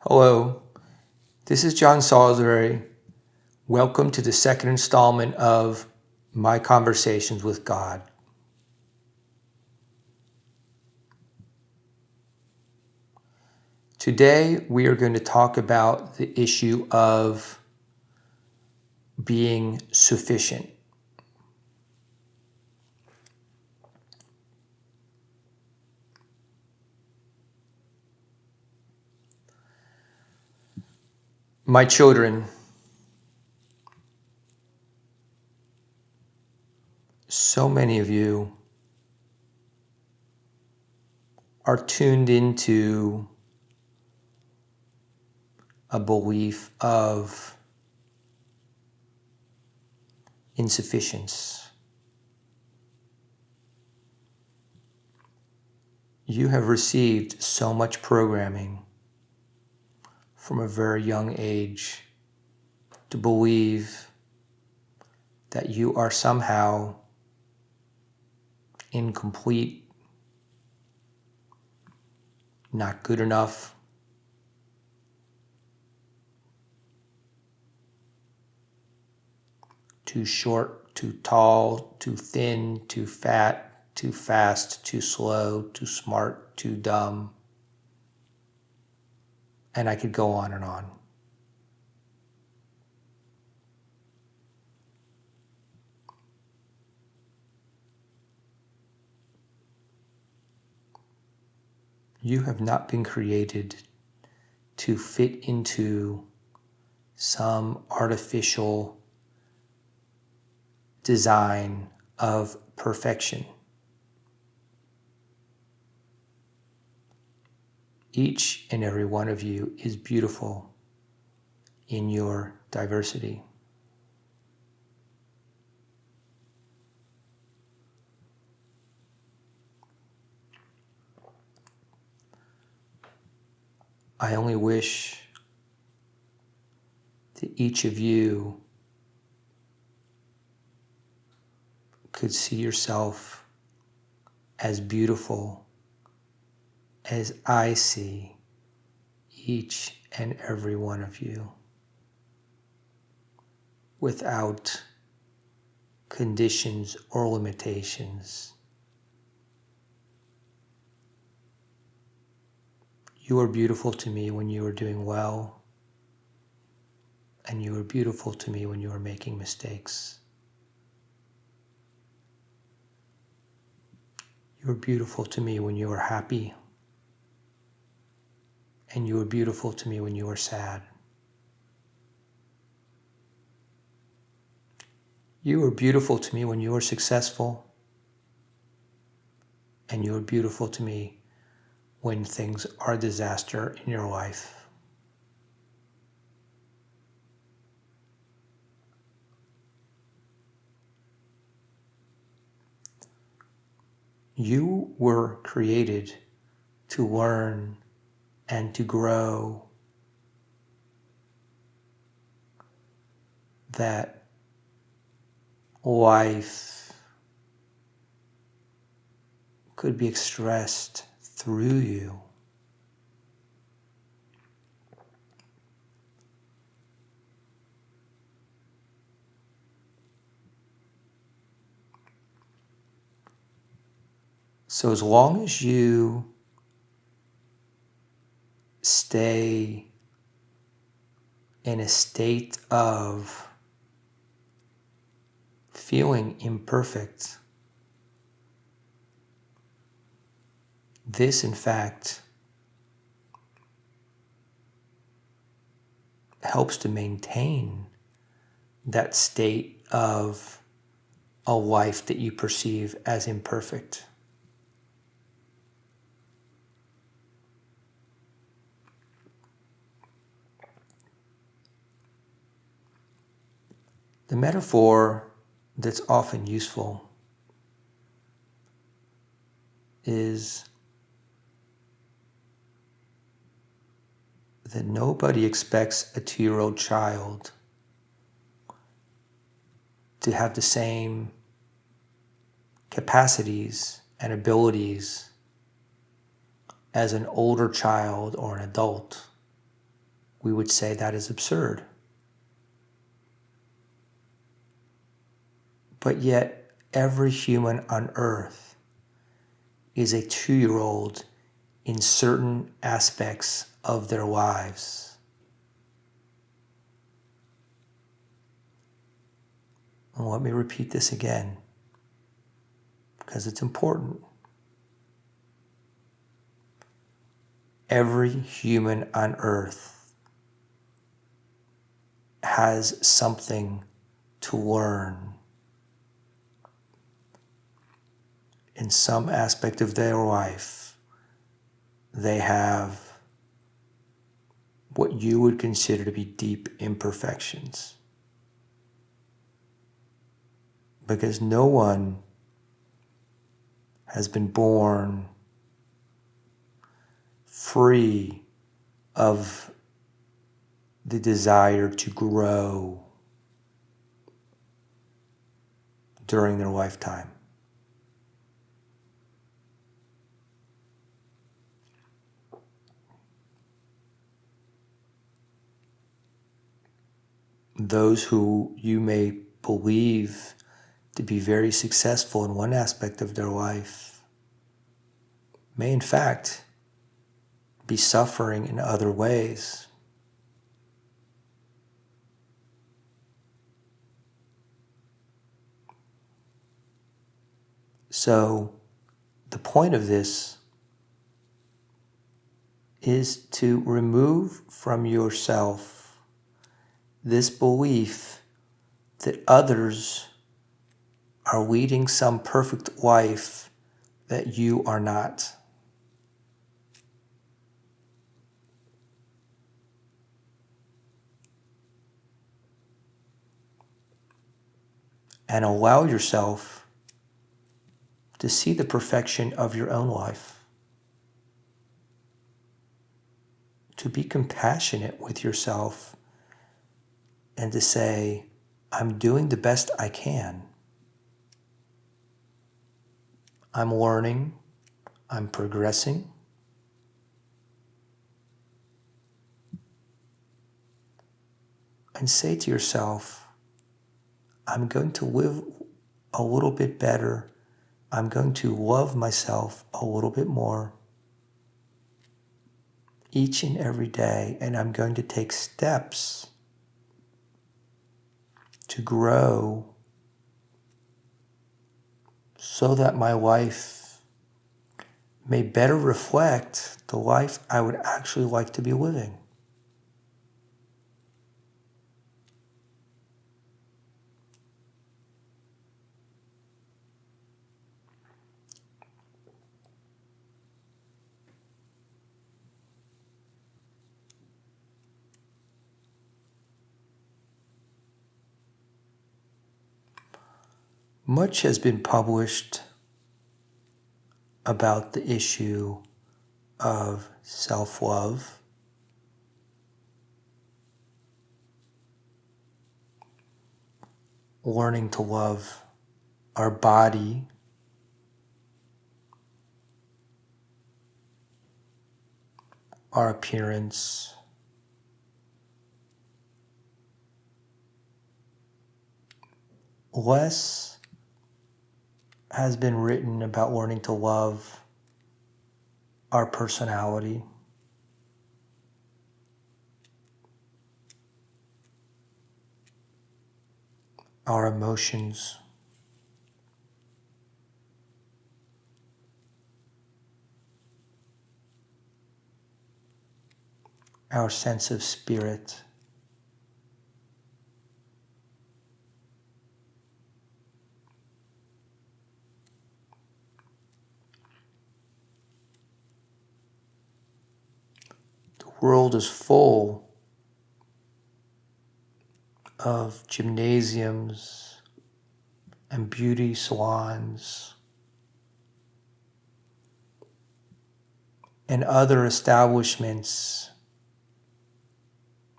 Hello, this is John Salisbury. Welcome to the second installment of My Conversations with God. Today, we are going to talk about the issue of being sufficient. My children, so many of you are tuned into a belief of insufficiency. You have received so much programming from a very young age to believe that you are somehow incomplete, not good enough, too short, too tall, too thin, too fat, too fast, too slow, too smart, too dumb. And I could go on and on. You have not been created to fit into some artificial design of perfection. Each and every one of you is beautiful in your diversity. I only wish that each of you could see yourself as beautiful as I see each and every one of you, without conditions or limitations. You are beautiful to me when you are doing well, and you are beautiful to me when you are making mistakes. You are beautiful to me when you are happy, and you are beautiful to me when you are sad. You are beautiful to me when you are successful, and you are beautiful to me when things are a disaster in your life. You were created to learn and to grow, that life could be expressed through you. So as long as you stay in a state of feeling imperfect, this in fact helps to maintain that state of a life that you perceive as imperfect. The metaphor that's often useful is that nobody expects a 2-year-old child to have the same capacities and abilities as an older child or an adult. we would say that is absurd. But yet, every human on earth is a 2-year-old in certain aspects of their lives. And let me repeat this again, because it's important. Every human on earth has something to learn in some aspect of their life. They have what you would consider to be deep imperfections. Because no one has been born free of the desire to grow during their lifetime. Those who you may believe to be very successful in one aspect of their life may in fact be suffering in other ways. So the point of this is to remove from yourself this belief that others are leading some perfect life that you are not. And allow yourself to see the perfection of your own life. To be compassionate with yourself and to say, I'm doing the best I can. I'm learning. I'm progressing. And say to yourself, I'm going to live a little bit better. I'm going to love myself a little bit more each and every day, and I'm going to take steps to grow so that my life may better reflect the life I would actually like to be living. Much has been published about the issue of self-love. Learning to love our body, our appearance, less has been written about learning to love our personality, our emotions, our sense of spirit. The world is full of gymnasiums and beauty salons and other establishments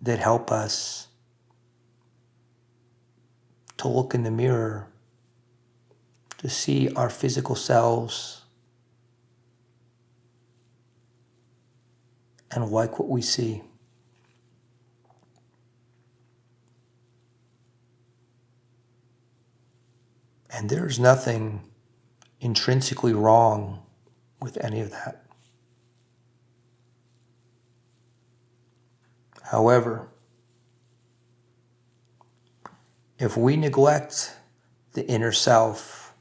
that help us to look in the mirror, to see our physical selves and like what we see. And there's nothing intrinsically wrong with any of that. However, if we neglect the inner self,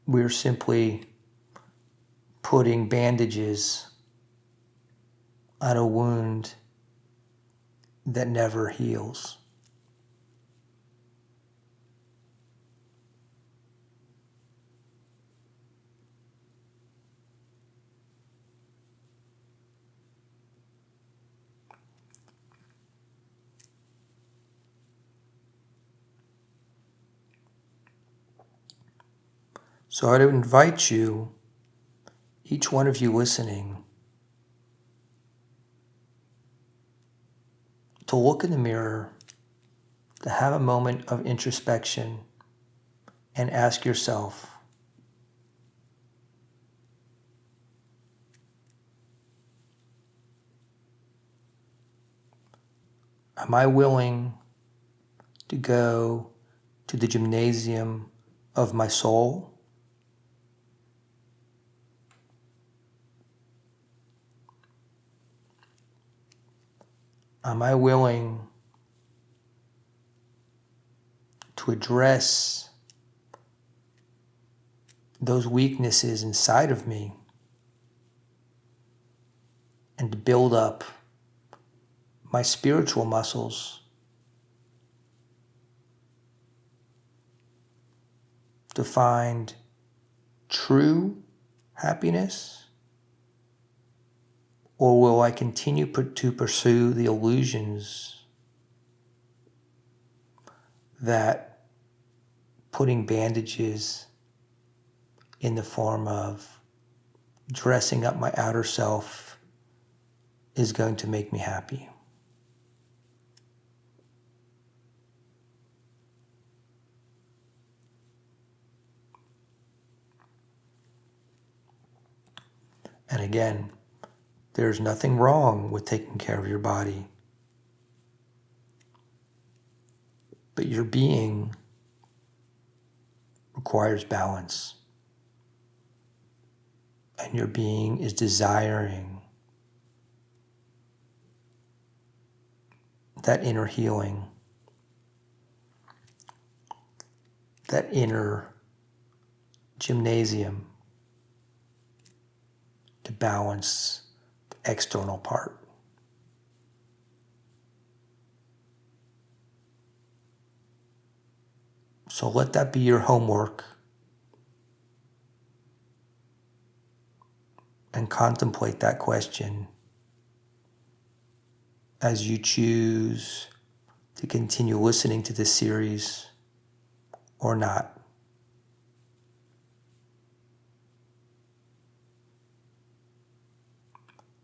we're simply putting bandages on a wound that never heals. So I'd invite you, each one of you listening, to look in the mirror, to have a moment of introspection, and ask yourself, am I willing to go to the gymnasium of my soul? Am I willing to address those weaknesses inside of me and to build up my spiritual muscles to find true happiness? Or will I continue to pursue the illusions that putting bandages in the form of dressing up my outer self is going to make me happy? And again, there's nothing wrong with taking care of your body. But your being requires balance. And your being is desiring that inner healing, that inner gymnasium to balance the external part. So let that be your homework, and contemplate that question as you choose to continue listening to this series or not.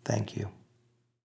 Thank you.